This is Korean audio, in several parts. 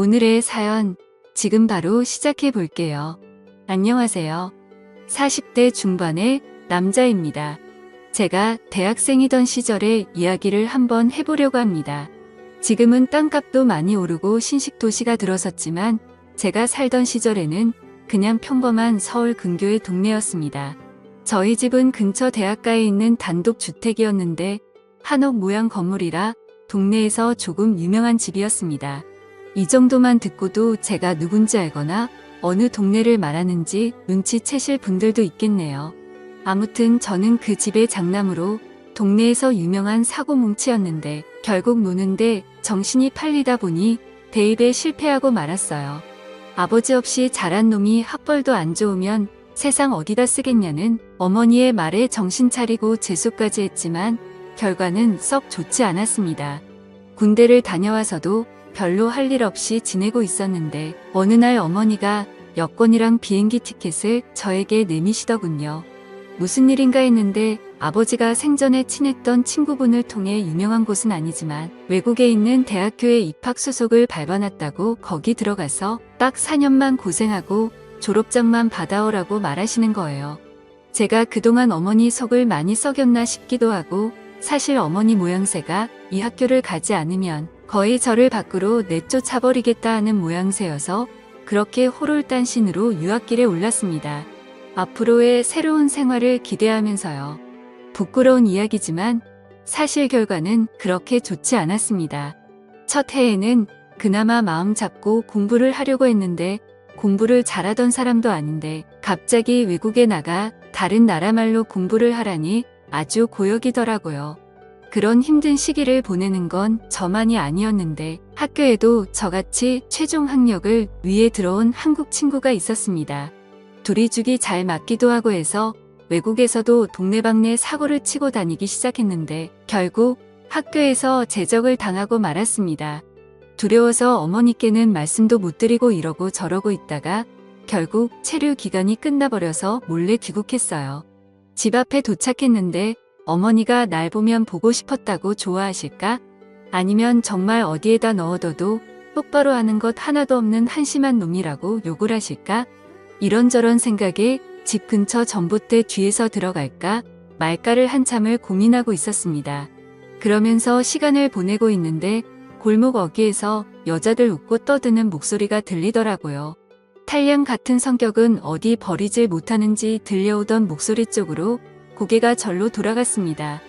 오늘의 사연 지금 바로 시작해 볼게요. 안녕하세요. 40대 중반의 남자입니다. 제가 대학생이던 시절의 이야기를 한번 해보려고 합니다. 지금은 땅값도 많이 오르고 신식도시가 들어섰지만 제가 살던 시절에는 그냥 평범한 서울 근교의 동네였습니다. 저희 집은 근처 대학가에 있는 단독주택이었는데 한옥 모양 건물이라 동네에서 조금 유명한 집이었습니다. 이 정도만 듣고도 제가 누군지 알거나 어느 동네를 말하는지 눈치채실 분들도 있겠네요. 아무튼 저는 그 집의 장남으로 동네에서 유명한 사고뭉치였는데 결국 노는데 정신이 팔리다 보니 대입에 실패하고 말았어요. 아버지 없이 자란 놈이 학벌도 안 좋으면 세상 어디다 쓰겠냐는 어머니의 말에 정신 차리고 재수까지 했지만 결과는 썩 좋지 않았습니다. 군대를 다녀와서도 별로 할 일 없이 지내고 있었는데 어느 날 어머니가 여권이랑 비행기 티켓을 저에게 내미시더군요. 무슨 일인가 했는데 아버지가 생전에 친했던 친구분을 통해 유명한 곳은 아니지만 외국에 있는 대학교에 입학 수속을 밟아놨다고 거기 들어가서 딱 4년만 고생하고 졸업장만 받아오라고 말하시는 거예요. 제가 그동안 어머니 속을 많이 썩였나 싶기도 하고 사실 어머니 모양새가 이 학교를 가지 않으면 거의 저를 밖으로 내쫓아버리겠다 하는 모양새여서 그렇게 호롤단신으로 유학길에 올랐습니다. 앞으로의 새로운 생활을 기대하면서요. 부끄러운 이야기지만 사실 결과는 그렇게 좋지 않았습니다. 첫 해에는 그나마 마음 잡고 공부를 하려고 했는데 공부를 잘하던 사람도 아닌데 갑자기 외국에 나가 다른 나라 말로 공부를 하라니 아주 고역이더라고요. 그런 힘든 시기를 보내는 건 저만이 아니었는데 학교에도 저같이 최종 학력을 위에 들어온 한국 친구가 있었습니다. 둘이 죽이 잘 맞기도 하고 해서 외국에서도 동네방네 사고를 치고 다니기 시작했는데 결국 학교에서 제적을 당하고 말았습니다. 두려워서 어머니께는 말씀도 못 드리고 이러고 저러고 있다가 결국 체류 기간이 끝나버려서 몰래 귀국했어요. 집 앞에 도착했는데 어머니가 날 보면 보고 싶었다고 좋아하실까? 아니면 정말 어디에다 넣어둬도 똑바로 하는 것 하나도 없는 한심한 놈이라고 욕을 하실까? 이런저런 생각에 집 근처 전봇대 뒤에서 들어갈까 말까를 한참을 고민하고 있었습니다. 그러면서 시간을 보내고 있는데 골목 어귀에서 여자들 웃고 떠드는 목소리가 들리더라고요. 탈량 같은 성격은 어디 버리질 못하는지 들려오던 목소리 쪽으로 고개가 절로 돌아갔습니다.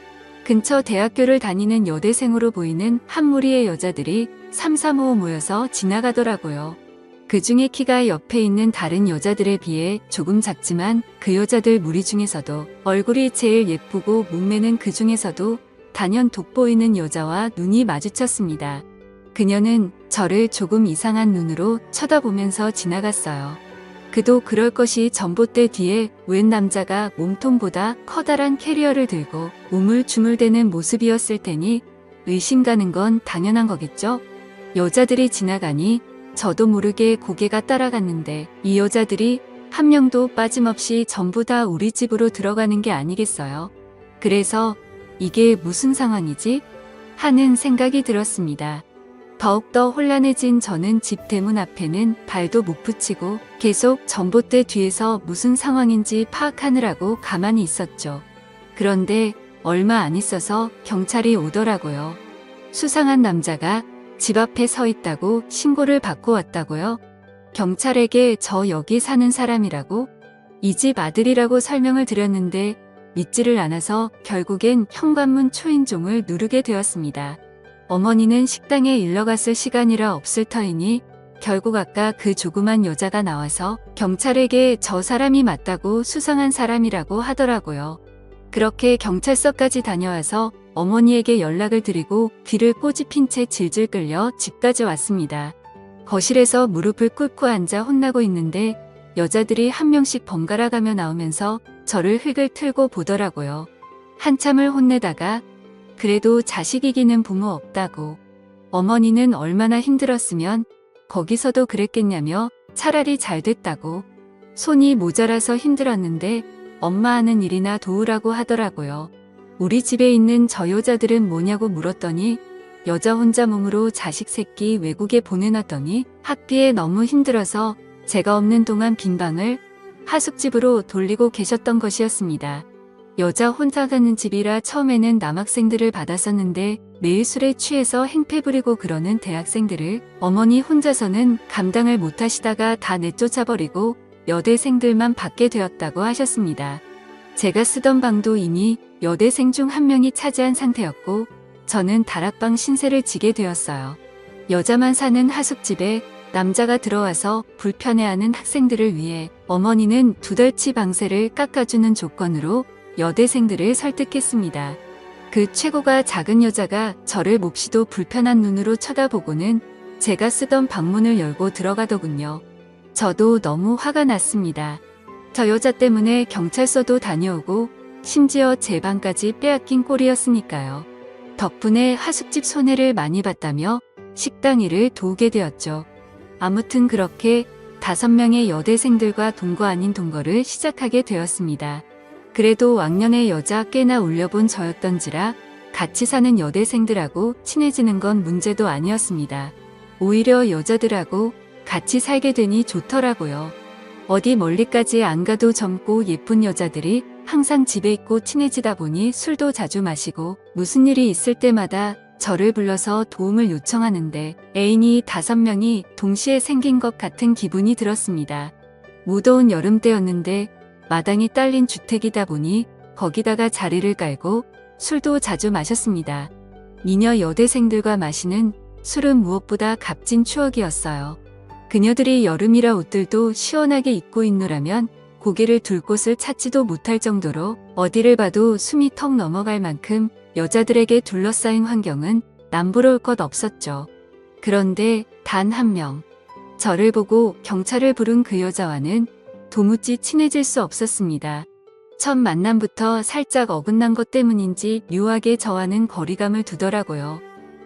근처 대학교를 다니는 여대생으로 보이는 한 무리의 여자들이 삼삼오오 모여서 지나가더라고요. 그 중에 키가 옆에 있는 다른 여자들에 비해 조금 작지만 그 여자들 무리 중에서도 얼굴이 제일 예쁘고 몸매는 그 중에서도 단연 돋보이는 여자와 눈이 마주쳤습니다. 그녀는 저를 조금 이상한 눈으로 쳐다보면서 지나갔어요. 그도 그럴 것이 전봇대 뒤에 웬 남자가 몸통보다 커다란 캐리어를 들고 우물쭈물대는 모습이었을 테니 의심 가는 건 당연한 거겠죠? 여자들이 지나가니 저도 모르게 고개가 따라갔는데 이 여자들이 한 명도 빠짐없이 전부 다 우리 집으로 들어가는 게 아니겠어요? 그래서 이게 무슨 상황이지? 하는 생각이 들었습니다. 더욱더 혼란해진 저는 집 대문 앞에는 발도 못 붙이고 계속 전봇대 뒤에서 무슨 상황인지 파악하느라고 가만히 있었죠. 그런데 얼마 안 있어서 경찰이 오더라고요. 수상한 남자가 집 앞에 서 있다고 신고를 받고 왔다고요? 경찰에게 저 여기 사는 사람이라고? 이 집 아들이라고 설명을 드렸는데 믿지를 않아서 결국엔 현관문 초인종을 누르게 되었습니다. 어머니는 식당에 일러갔을 시간이라 없을 터이니 결국 아까 그 조그만 여자가 나와서 경찰에게 저 사람이 맞다고 수상한 사람이라고 하더라고요. 그렇게 경찰서까지 다녀와서 어머니에게 연락을 드리고 귀를 꼬집힌 채 질질 끌려 집까지 왔습니다. 거실에서 무릎을 꿇고 앉아 혼나고 있는데 여자들이 한 명씩 번갈아 가며 나오면서 저를 흙을 틀고 보더라고요. 한참을 혼내다가 그래도 자식 이기는 부모 없다고. 어머니는 얼마나 힘들었으면 거기서도 그랬겠냐며 차라리 잘 됐다고. 손이 모자라서 힘들었는데 엄마 하는 일이나 도우라고 하더라고요. 우리 집에 있는 저 여자들은 뭐냐고 물었더니 여자 혼자 몸으로 자식 새끼 외국에 보내놨더니 학비에 너무 힘들어서 제가 없는 동안 빈 방을 하숙집으로 돌리고 계셨던 것이었습니다. 여자 혼자 가는 집이라 처음에는 남학생들을 받았었는데 매일 술에 취해서 행패 부리고 그러는 대학생들을 어머니 혼자서는 감당을 못하시다가 다 내쫓아버리고 여대생들만 받게 되었다고 하셨습니다. 제가 쓰던 방도 이미 여대생 중 한 명이 차지한 상태였고 저는 다락방 신세를 지게 되었어요. 여자만 사는 하숙집에 남자가 들어와서 불편해하는 학생들을 위해 어머니는 2달치 방세를 깎아주는 조건으로 여대생들을 설득했습니다. 그 최고가 작은 여자가 저를 몹시도 불편한 눈으로 쳐다보고는 제가 쓰던 방문을 열고 들어가더군요. 저도 너무 화가 났습니다. 저 여자 때문에 경찰서도 다녀오고 심지어 제 방까지 빼앗긴 꼴이었으니까요. 덕분에 하숙집 손해를 많이 봤다며 식당 일을 도우게 되었죠. 아무튼 그렇게 5명의 여대생들과 동거 아닌 동거를 시작하게 되었습니다. 그래도 왕년에 여자 꽤나 울려본 저였던지라 같이 사는 여대생들하고 친해지는 건 문제도 아니었습니다. 오히려 여자들하고 같이 살게 되니 좋더라고요. 어디 멀리까지 안 가도 젊고 예쁜 여자들이 항상 집에 있고 친해지다 보니 술도 자주 마시고 무슨 일이 있을 때마다 저를 불러서 도움을 요청하는데 애인이 5명이 동시에 생긴 것 같은 기분이 들었습니다. 무더운 여름 때였는데 마당이 딸린 주택이다 보니 거기다가 자리를 깔고 술도 자주 마셨습니다. 미녀 여대생들과 마시는 술은 무엇보다 값진 추억이었어요. 그녀들이 여름이라 옷들도 시원하게 입고 있노라면 고개를 둘 곳을 찾지도 못할 정도로 어디를 봐도 숨이 턱 넘어갈 만큼 여자들에게 둘러싸인 환경은 남부러울 것 없었죠. 그런데 단 한 명, 저를 보고 경찰을 부른 그 여자와는 도무지 친해질 수 없었습니다. 첫 만남부터 살짝 어긋난 것 때문인지 묘하게 저와는 거리감을 두더라고요.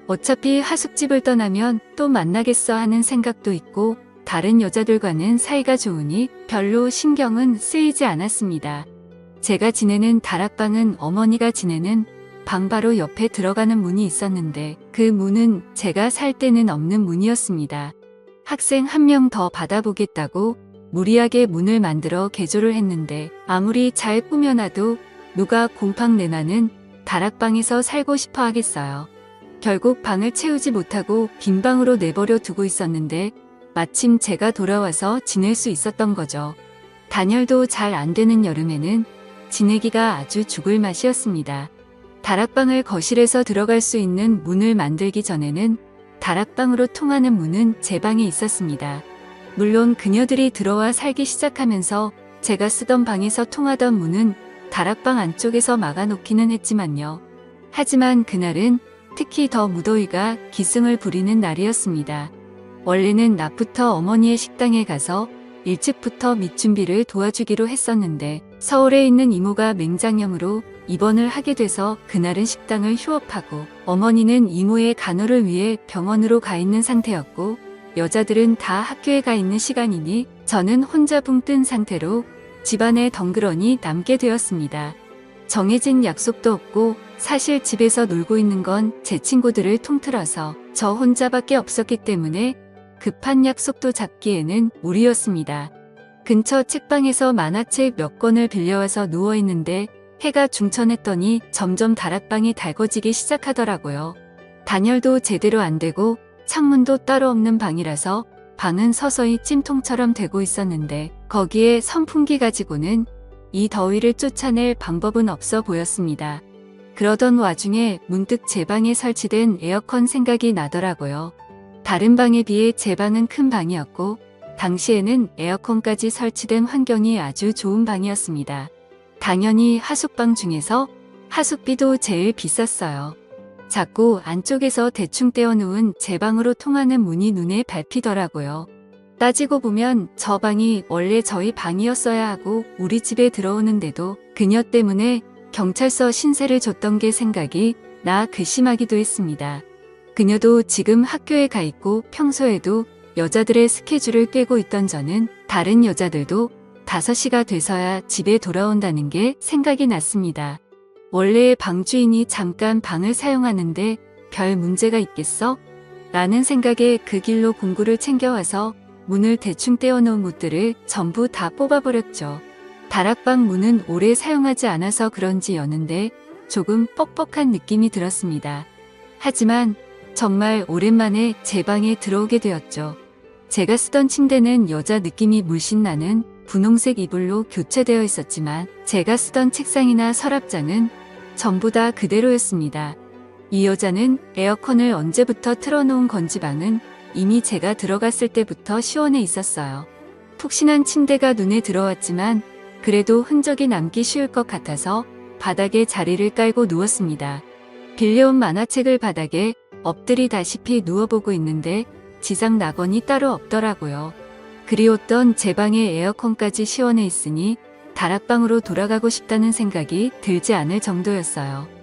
어차피 하숙집을 떠나면 또 만나겠어 하는 생각도 있고 다른 여자들과는 사이가 좋으니 별로 신경은 쓰이지 않았습니다. 제가 지내는 다락방은 어머니가 지내는 방 바로 옆에 들어가는 문이 있었는데 그 문은 제가 살 때는 없는 문이었습니다. 학생 한 명 더 받아보겠다고 무리하게 문을 만들어 개조를 했는데 아무리 잘 꾸며놔도 누가 곰팡 내나는 다락방에서 살고 싶어 하겠어요. 결국 방을 채우지 못하고 빈 방으로 내버려 두고 있었는데 마침 제가 돌아와서 지낼 수 있었던 거죠. 단열도 잘 안 되는 여름에는 지내기가 아주 죽을 맛이었습니다. 다락방을 거실에서 들어갈 수 있는 문을 만들기 전에는 다락방으로 통하는 문은 제 방에 있었습니다. 물론 그녀들이 들어와 살기 시작하면서 제가 쓰던 방에서 통하던 문은 다락방 안쪽에서 막아놓기는 했지만요. 하지만 그날은 특히 더 무더위가 기승을 부리는 날이었습니다. 원래는 낮부터 어머니의 식당에 가서 일찍부터 밑준비를 도와주기로 했었는데 서울에 있는 이모가 맹장염으로 입원을 하게 돼서 그날은 식당을 휴업하고 어머니는 이모의 간호를 위해 병원으로 가 있는 상태였고 여자들은 다 학교에 가 있는 시간이니 저는 혼자 붕 뜬 상태로 집안에 덩그러니 남게 되었습니다. 정해진 약속도 없고 사실 집에서 놀고 있는 건 제 친구들을 통틀어서 저 혼자밖에 없었기 때문에 급한 약속도 잡기에는 무리였습니다. 근처 책방에서 만화책 몇 권을 빌려와서 누워있는데 해가 중천했더니 점점 다락방이 달궈지기 시작하더라고요. 단열도 제대로 안 되고 창문도 따로 없는 방이라서 방은 서서히 찜통처럼 되고 있었는데 거기에 선풍기 가지고는 이 더위를 쫓아낼 방법은 없어 보였습니다. 그러던 와중에 문득 제 방에 설치된 에어컨 생각이 나더라고요. 다른 방에 비해 제 방은 큰 방이었고 당시에는 에어컨까지 설치된 환경이 아주 좋은 방이었습니다. 당연히 하숙방 중에서 하숙비도 제일 비쌌어요. 자꾸 안쪽에서 대충 떼어놓은 제 방으로 통하는 문이 눈에 밟히더라고요. 따지고 보면 저 방이 원래 저희 방이었어야 하고 우리 집에 들어오는데도 그녀 때문에 경찰서 신세를 줬던 게 생각이 나 괘씸하기도 했습니다. 그녀도 지금 학교에 가 있고 평소에도 여자들의 스케줄을 꿰고 있던 저는 다른 여자들도 5시가 돼서야 집에 돌아온다는 게 생각이 났습니다. 원래 방 주인이 잠깐 방을 사용하는데 별 문제가 있겠어? 라는 생각에 그 길로 공구를 챙겨와서 문을 대충 떼어놓은 못들을 전부 다 뽑아버렸죠. 다락방 문은 오래 사용하지 않아서 그런지 여는데 조금 뻑뻑한 느낌이 들었습니다. 하지만 정말 오랜만에 제 방에 들어오게 되었죠. 제가 쓰던 침대는 여자 느낌이 물씬 나는 분홍색 이불로 교체되어 있었지만 제가 쓰던 책상이나 서랍장은 전부 다 그대로였습니다. 이 여자는 에어컨을 언제부터 틀어놓은 건지 방은 이미 제가 들어갔을 때부터 시원해 있었어요. 푹신한 침대가 눈에 들어왔지만 그래도 흔적이 남기 쉬울 것 같아서 바닥에 자리를 깔고 누웠습니다. 빌려온 만화책을 바닥에 엎드리다시피 누워보고 있는데 지상 낙원이 따로 없더라고요. 그리웠던 제 방의 에어컨까지 시원해 있으니 다락방으로 돌아가고 싶다는 생각이 들지 않을 정도였어요.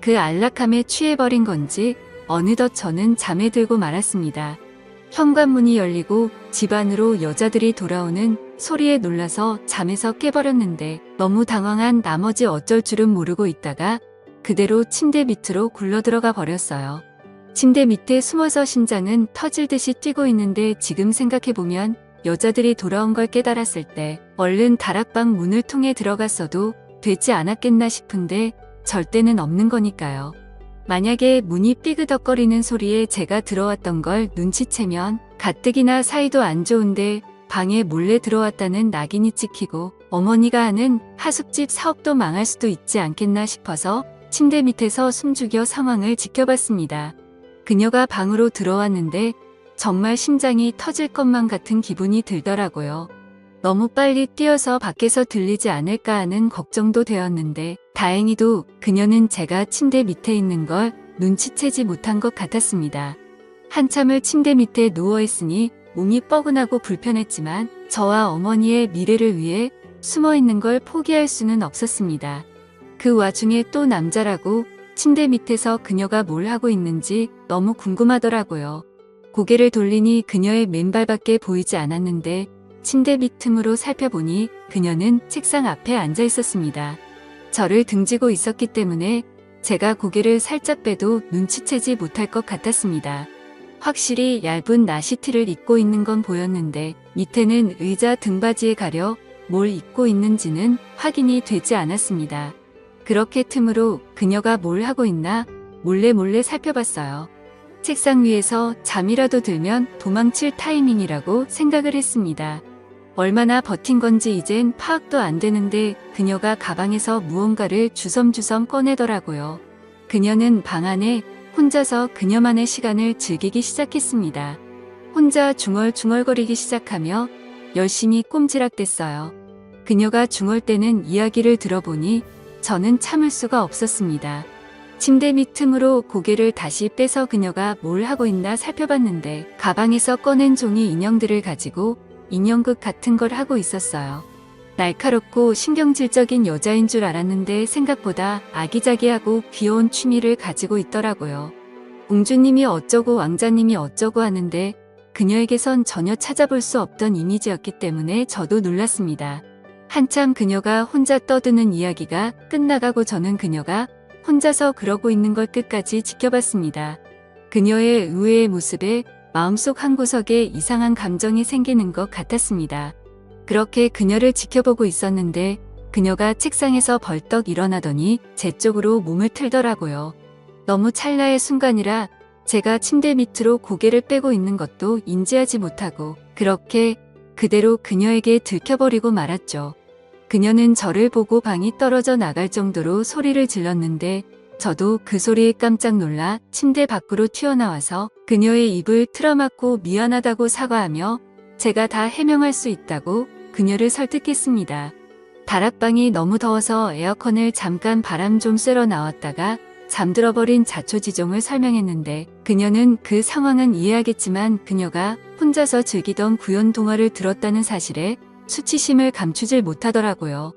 그 안락함에 취해버린 건지 어느덧 저는 잠에 들고 말았습니다. 현관문이 열리고 집 안으로 여자들이 돌아오는 소리에 놀라서 잠에서 깨버렸는데 너무 당황한 나머지 어쩔 줄은 모르고 있다가 그대로 침대 밑으로 굴러들어가 버렸어요. 침대 밑에 숨어서 심장은 터질 듯이 뛰고 있는데 지금 생각해보면 여자들이 돌아온 걸 깨달았을 때 얼른 다락방 문을 통해 들어갔어도 되지 않았겠나 싶은데 절대는 없는 거니까요. 만약에 문이 삐그덕거리는 소리에 제가 들어왔던 걸 눈치채면 가뜩이나 사이도 안 좋은데 방에 몰래 들어왔다는 낙인이 찍히고 어머니가 하는 하숙집 사업도 망할 수도 있지 않겠나 싶어서 침대 밑에서 숨죽여 상황을 지켜봤습니다. 그녀가 방으로 들어왔는데 정말 심장이 터질 것만 같은 기분이 들더라고요. 너무 빨리 뛰어서 밖에서 들리지 않을까 하는 걱정도 되었는데 다행히도 그녀는 제가 침대 밑에 있는 걸 눈치채지 못한 것 같았습니다. 한참을 침대 밑에 누워있으니 몸이 뻐근하고 불편했지만 저와 어머니의 미래를 위해 숨어있는 걸 포기할 수는 없었습니다. 그 와중에 또 남자라고 침대 밑에서 그녀가 뭘 하고 있는지 너무 궁금하더라고요. 고개를 돌리니 그녀의 맨발밖에 보이지 않았는데 침대 밑 틈으로 살펴보니 그녀는 책상 앞에 앉아 있었습니다. 저를 등지고 있었기 때문에 제가 고개를 살짝 빼도 눈치채지 못할 것 같았습니다. 확실히 얇은 나시티를 입고 있는 건 보였는데 밑에는 의자 등받이에 가려 뭘 입고 있는지는 확인이 되지 않았습니다. 그렇게 틈으로 그녀가 뭘 하고 있나 몰래 살펴봤어요. 책상 위에서 잠이라도 들면 도망칠 타이밍이라고 생각을 했습니다. 얼마나 버틴 건지 이젠 파악도 안 되는데 그녀가 가방에서 무언가를 주섬주섬 꺼내더라고요. 그녀는 방 안에 혼자서 그녀만의 시간을 즐기기 시작했습니다. 혼자 중얼중얼거리기 시작하며 열심히 꼼지락댔어요. 그녀가 중얼대는 이야기를 들어보니 저는 참을 수가 없었습니다. 침대 밑 틈으로 고개를 다시 빼서 그녀가 뭘 하고 있나 살펴봤는데 가방에서 꺼낸 종이 인형들을 가지고 인형극 같은 걸 하고 있었어요. 날카롭고 신경질적인 여자인 줄 알았는데 생각보다 아기자기하고 귀여운 취미를 가지고 있더라고요. 공주님이 어쩌고 왕자님이 어쩌고 하는데 그녀에게선 전혀 찾아볼 수 없던 이미지였기 때문에 저도 놀랐습니다. 한참 그녀가 혼자 떠드는 이야기가 끝나가고 저는 그녀가 혼자서 그러고 있는 걸 끝까지 지켜봤습니다. 그녀의 의외의 모습에 마음속 한구석에 이상한 감정이 생기는 것 같았습니다. 그렇게 그녀를 지켜보고 있었는데 그녀가 책상에서 벌떡 일어나더니 제 쪽으로 몸을 틀더라고요. 너무 찰나의 순간이라 제가 침대 밑으로 고개를 빼고 있는 것도 인지하지 못하고 그렇게 그대로 그녀에게 들켜버리고 말았죠. 그녀는 저를 보고 방이 떨어져 나갈 정도로 소리를 질렀는데 저도 그 소리에 깜짝 놀라 침대 밖으로 튀어나와서 그녀의 입을 틀어막고 미안하다고 사과하며 제가 다 해명할 수 있다고 그녀를 설득했습니다. 다락방이 너무 더워서 에어컨을 잠깐 바람 좀 쐬러 나왔다가 잠들어버린 자초지종을 설명했는데 그녀는 그 상황은 이해하겠지만 그녀가 혼자서 즐기던 구연 동화를 들었다는 사실에 수치심을 감추질 못하더라고요.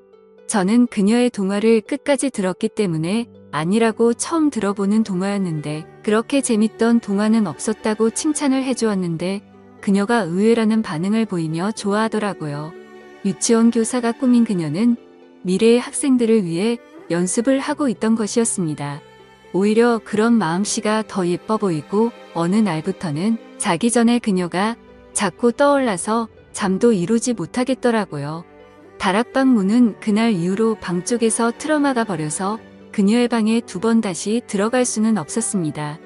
저는 그녀의 동화를 끝까지 들었기 때문에 아니라고 처음 들어보는 동화였는데 그렇게 재밌던 동화는 없었다고 칭찬을 해주었는데 그녀가 의외라는 반응을 보이며 좋아하더라고요. 유치원 교사가 꾸민 그녀는 미래의 학생들을 위해 연습을 하고 있던 것이었습니다. 오히려 그런 마음씨가 더 예뻐 보이고 어느 날부터는 자기 전에 그녀가 자꾸 떠올라서 잠도 이루지 못하겠더라고요. 다락방 문은 그날 이후로 방 쪽에서 틀어막아 버려서 그녀의 방에 2번 다시 들어갈 수는 없었습니다.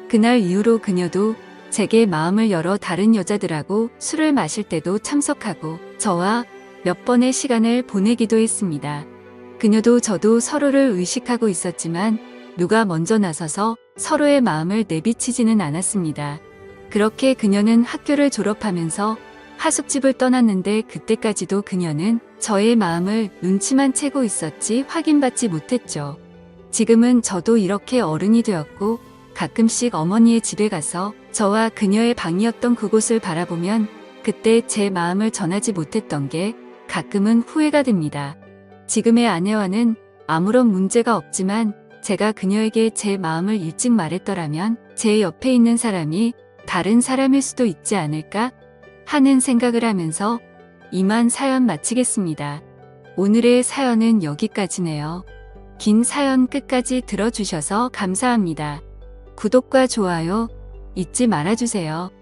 그날 이후로 그녀도 제게 마음을 열어 다른 여자들하고 술을 마실 때도 참석하고 저와 몇 번의 시간을 보내기도 했습니다. 그녀도 저도 서로를 의식하고 있었지만 누가 먼저 나서서 서로의 마음을 내비치지는 않았습니다. 그렇게 그녀는 학교를 졸업하면서 하숙집을 떠났는데 그때까지도 그녀는 저의 마음을 눈치만 채고 있었지 확인받지 못했죠. 지금은 저도 이렇게 어른이 되었고 가끔씩 어머니의 집에 가서 저와 그녀의 방이었던 그곳을 바라보면 그때 제 마음을 전하지 못했던 게 가끔은 후회가 됩니다. 지금의 아내와는 아무런 문제가 없지만 제가 그녀에게 제 마음을 일찍 말했더라면 제 옆에 있는 사람이 다른 사람일 수도 있지 않을까 하는 생각을 하면서 이만 사연 마치겠습니다. 오늘의 사연은 여기까지네요. 긴 사연 끝까지 들어주셔서 감사합니다. 구독과 좋아요 잊지 말아주세요.